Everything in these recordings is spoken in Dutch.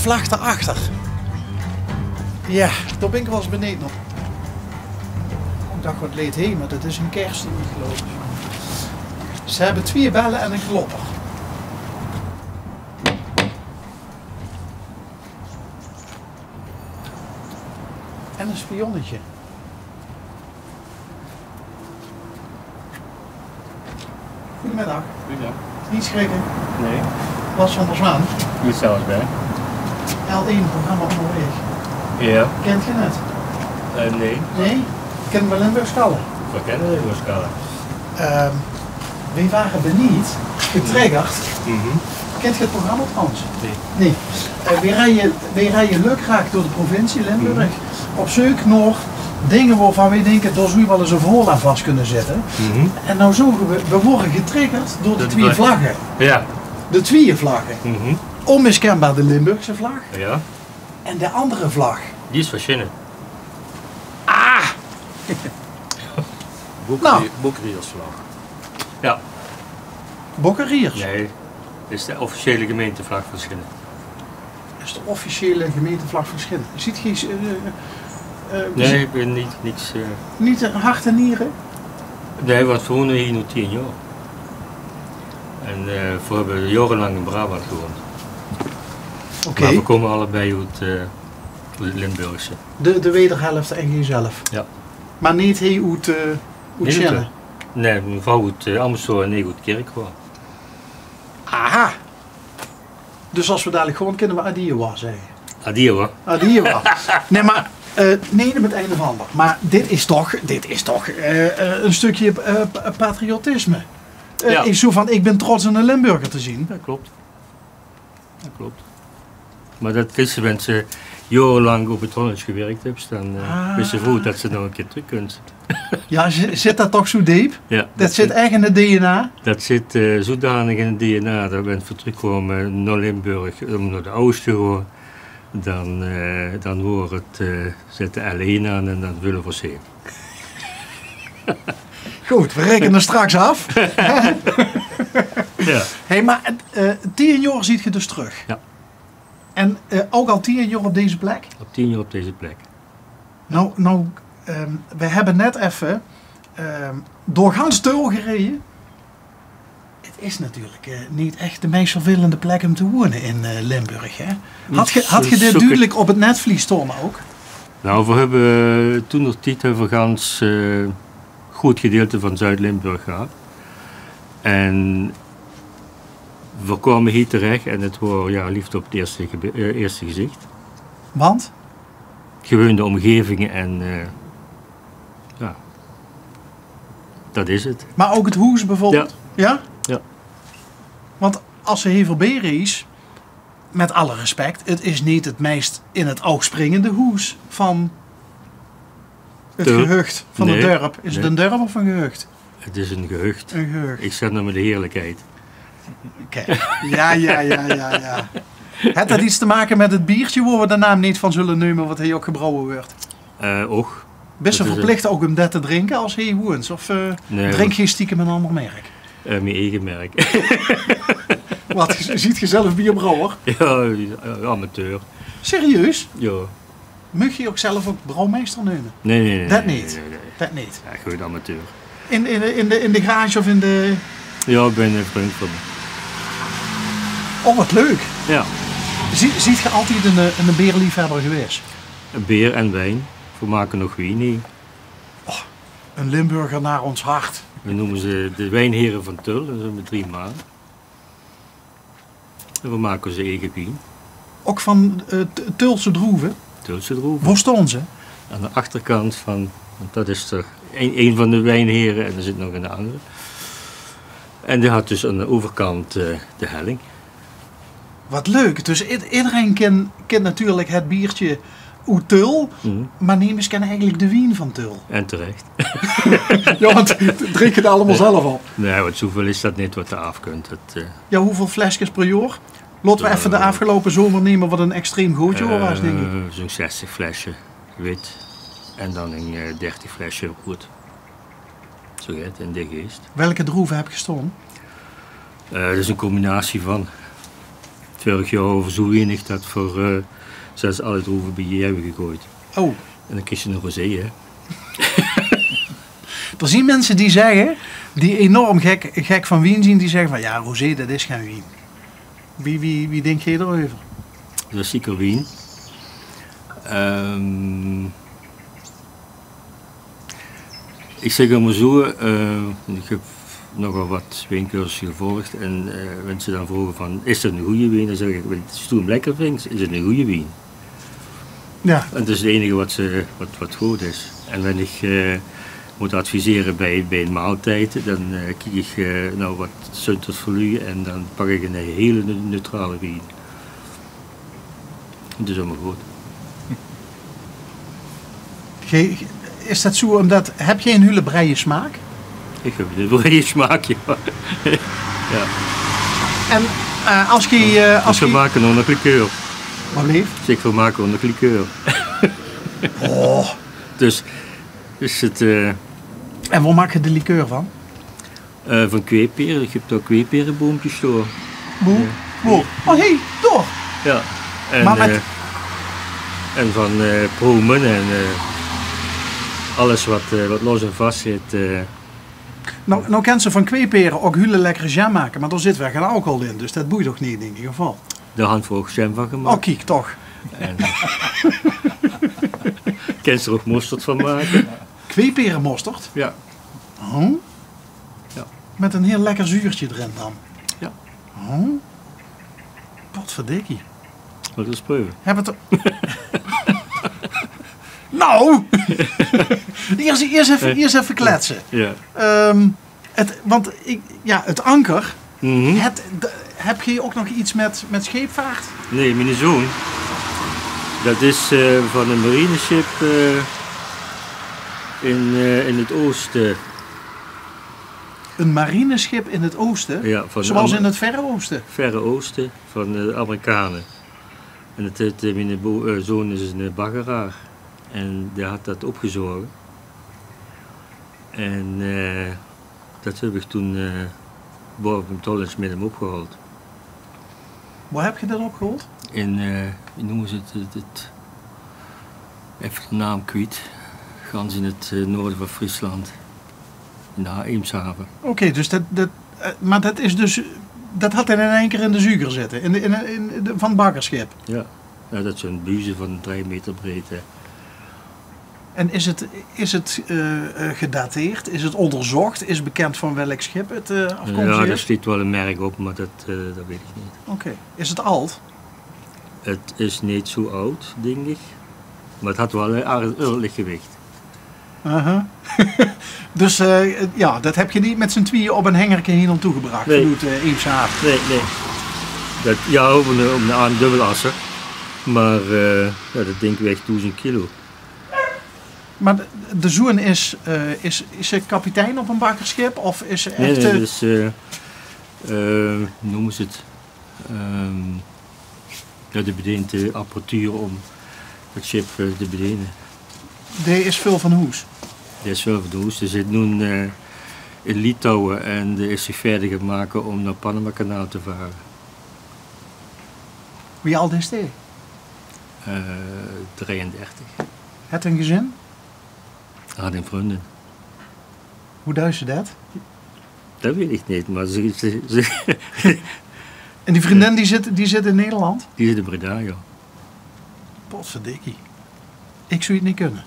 vlag daarachter. Ja, daar ben ik wel eens beneden op. Ik dacht wat leed heen, maar dat is een kerst niet geloof ik. Ze hebben 2 bellen en een klopper. En een spionnetje. Goedemiddag. Goedemiddag. Niet schrikken. Nee, Bas van der Zwaan. niet zelfs bij. L1 programma onderweg. Ja. Kent je het? Nee, Nee? Kennen we Limburgskallen? we kennen de Limburgskala. We waren benieuwd, getriggerd. Kent je het programma trouwens? Nee. Nee. We rijden leuk graag door de provincie Limburg. Op zoek naar dingen waarvan we denken, daar zou je wel eens een verhaal aan vast kunnen zetten. En nou zoeken we worden getriggerd door de 2 vlaggen. Ja. De 2 vlaggen. Onmiskenbaar de Limburgse vlag Ja, en de andere vlag. die is verschillend. Ah! Nou. Boekriersvlag. Ja. Bokkeriers. Nee, dit is de officiële gemeentevlag verschillend. Dat is de officiële gemeentevlag verschillend. Ziet je Nee, ik ben niks. niet hart en nieren? Nee, wat we wonen hier nu 10 jaar. En we hebben jarenlang in Brabant gewoond. Oké. Maar we komen allebei uit het Limburgse. De wederhelft en jezelf. Ja. Maar niet heel uit Niet Schelle. uit, nee, mijn vrouw uit Amersfoort en ik uit Kerkrade. Aha. Dus als we dadelijk gewoon kunnen we Adiewa zeggen. Adieu hoor. Adiewa. Nee, maar nee, met een of ander. Maar dit is toch een stukje patriotisme. Ja. Is zo van, ik ben trots om een Limburger te zien. Dat klopt. Dat klopt. Maar dat wisten mensen jarenlang op het Hollands gewerkt hebben, dan wisten ze goed dat ze nog een keer terug kunnen. Ja, zit dat toch zo diep? Ja, Dat zit echt in het DNA? dat zit zodanig in het DNA dat we terugkomen naar Limburg om naar de ouders te gaan. Dan wordt het, zet de L1 aan en dan willen we zien. Goed, we rekenen straks af. Ja. Hey, maar 10 jaar ziet je dus terug. Ja. En ook al 10 jaar op deze plek? Op 10 jaar op deze plek. Nou, we hebben net even door gans Teul gereden. Het is natuurlijk niet echt de meest vervelende plek om te wonen in Limburg. Hè? Had je dit duidelijk op het netvlies stonden ook? Nou, we hebben toen nog tijd een gans goed gedeelte van Zuid-Limburg gehad. En we kwamen hier terecht en het was ja, liefde op het eerste gezicht. Want? Gewoon de omgevingen en ja, dat is het. Maar ook het hoes bijvoorbeeld? Ja? Ja. Want als ze Hevelberen is, met alle respect, het is niet het meest in het oog springende hoes van het gehucht van Nee. het dorp. Is het een dorp of een gehucht? Het is een gehucht. Een gehucht. Ik zet nou met de heerlijkheid. Kijk. Ja. Heeft dat iets te maken met het biertje waar we de naam niet van zullen nemen wat hier ook gebrouwen wordt? Och. Best Dat wel is verplicht ook om dat te drinken als hij woens? Of Nee, drink je stiekem een ander merk? mijn eigen merk. Wat, ziet je zelf bierbrouwer? Ja, amateur. Serieus? Ja. Mag je ook zelf ook brouwmeester nemen? Nee. Dat niet? Nee. Dat niet. Ja, gewoon amateur. In de garage of in de... Ja, ik ben een vriend van me. Oh, wat leuk. Ja. Ziet je altijd een beerliefhebber geweest? Een beer en wijn. We maken nog wien niet. Een Limburger naar ons hart. We noemen ze de wijnheren van Tul. Dat zijn we 3 maanden. En we maken onze eigen wien. Ook van Tulse droeven. Tulse droeven. Waar stonden ze? Aan de achterkant van, want dat is er een van de wijnheren en er zit nog een andere. En die had dus aan de overkant de helling. Wat leuk. Dus iedereen kent natuurlijk het biertje uit Tul. Maar niemand kennen eigenlijk de wien van Tul. En terecht. Ja, want drink je het allemaal zelf op. Nee, want zoveel is dat niet wat je af kunt. Ja, hoeveel flesjes per jaar? Laten we even de afgelopen zomer nemen wat een extreem groot jaar was, denk ik. Zo'n 60 flesje wit. En dan een 30 flesje rood. Zo gaat het in de geest. Welke droeven heb je gestolen? Dat is een combinatie van. vorig jaar over zo weinig dat voor zelfs alle droeven bij je hebben gegooid. Oh, En dan kies je een rosé, hè. er zijn mensen die zeggen, die enorm gek van wien zien, die zeggen van ja, rosé dat is geen wien. Wie denk je erover? Dat is zeker wien. Ik zeg maar zo, ik heb nogal wat wijncursussen gevolgd en mensen dan vroegen van, is het een goede wijn? Dan zeg ik, als je het lekker vindt, is het een goede wijn. Ja, En dat is het enige wat goed is. En wanneer ik moet adviseren bij een maaltijd, dan kijk ik nou wat zuntert voor u en dan pak ik een hele neutrale wijn. Dat is allemaal goed. is dat zo omdat, heb je een hele breie smaak? Ik heb een brede smaakje. Ja. En als je... Dus we maken nog een likeur. Wat lief? Dus we maken nog een likeur. Oh. Dus het... En waar maak je de liqueur van? van kweeperen. Ik heb daar kweeperenboompjes door. Boe? Ja. Boe. Oh hé, door! Ja. En, Maar met... en van proemen en alles wat los en vast zit. Nou kan ze van kweeperen ook hele lekkere jam maken, maar daar zit wel geen alcohol in, dus dat boeit toch niet in ieder geval. Daar had we ook jam van gemaakt. Oh kijk, toch. En, kan je er ook mosterd van maken? Kweeperenmosterd? Ja. Oh. Ja. Met een heel lekker zuurtje erin dan. Ja. Oh. Potverdikkie. Wat is proeven? Heb het er... Nou! Eerst even kletsen. Ja. Het anker, Mhm. heb je ook nog iets met scheepvaart? Nee, mijn zoon. Dat is van een marineschip in het oosten. Een marineschip in het oosten? Ja, van Zoals in het Verre Oosten? Verre oosten van de Amerikanen. En mijn zoon is een baggeraar. En die had dat opgezogen. En dat heb ik toen boven Tollens met hem opgehaald. Waar heb je dat opgehaald? In, hoe noemen ze het? Even de naam kwijt. Gans in het noorden van Friesland. In de Eemshaven. Oké, dus maar dat is dus... Dat had hij in één keer in de zuiger zitten, van het bakkerschip. Ja, nou, dat is een buizen van 3 meter breed. Hè. En is het gedateerd? Is het onderzocht? Is bekend van welk schip het afkomstig Ja, is? daar staat wel een merk op, maar dat weet ik niet. Oké. Is het alt? Het is niet zo oud, denk ik. Maar het had wel een aardig gewicht. Uh-huh. Dus ja, dat heb je niet met z'n tweeën op een hengerke hier naartoe gebracht. Nee. Vanuit Eemshaven. Nee. Ja, op een dubbelasser. Maar ja, dat denk ik weegt 1000 kilo. Maar de zoon is ze kapitein op een bakkerschip? Of is ze echt... Nee, dus, hoe noemen ze het? Ja, die bedient de apparatuur om het schip te bedienen. Die is veel van hoes. Die is wel van de hoes. Die zit nu in Litouwen en die is zich verder gaan maken om naar Panama-kanaal te varen. Wie al is die? 33. Het een gezin? Had een vriendin. Hoe duist ze dat? Dat weet ik niet, maar ze En die vriendin die zit in Nederland? die zit in Breda, ja. Potverdikkie. Ik zou het niet kunnen.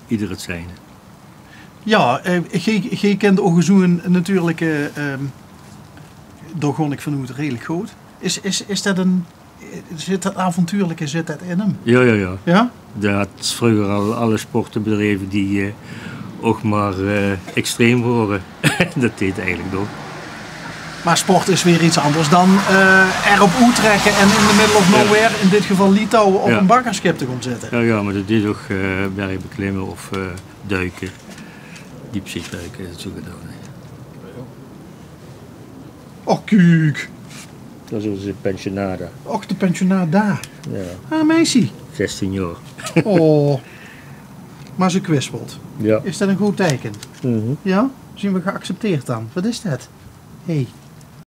Ieder het zijne. Ja, je kent de Ogezoen natuurlijk, daar gewoon ik vanuit redelijk groot. Is dat zit dat avontuurlijke, zit dat in hem? Ja. Ja? Dat had vroeger al alle sportenbedrijven die ook maar extreem worden. Dat deed eigenlijk ook. Maar sport is weer iets anders dan erop trekken en in the middle of nowhere, in dit geval Litouwen, op een bakkerschip te gaan zitten. Ja, maar dat deed ook bergbeklimmen of duiken. Diepzeeduiken, dat zo gedaan. Och, kijk. Dat is onze pensionada. Och, de pensionaat daar. Ja, Ah, meisje. 16 jaar. Oh. Maar ze kwispelt. Ja. Is dat een goed teken? Mhm. Ja? Zien we geaccepteerd dan? Wat is dat? Hé.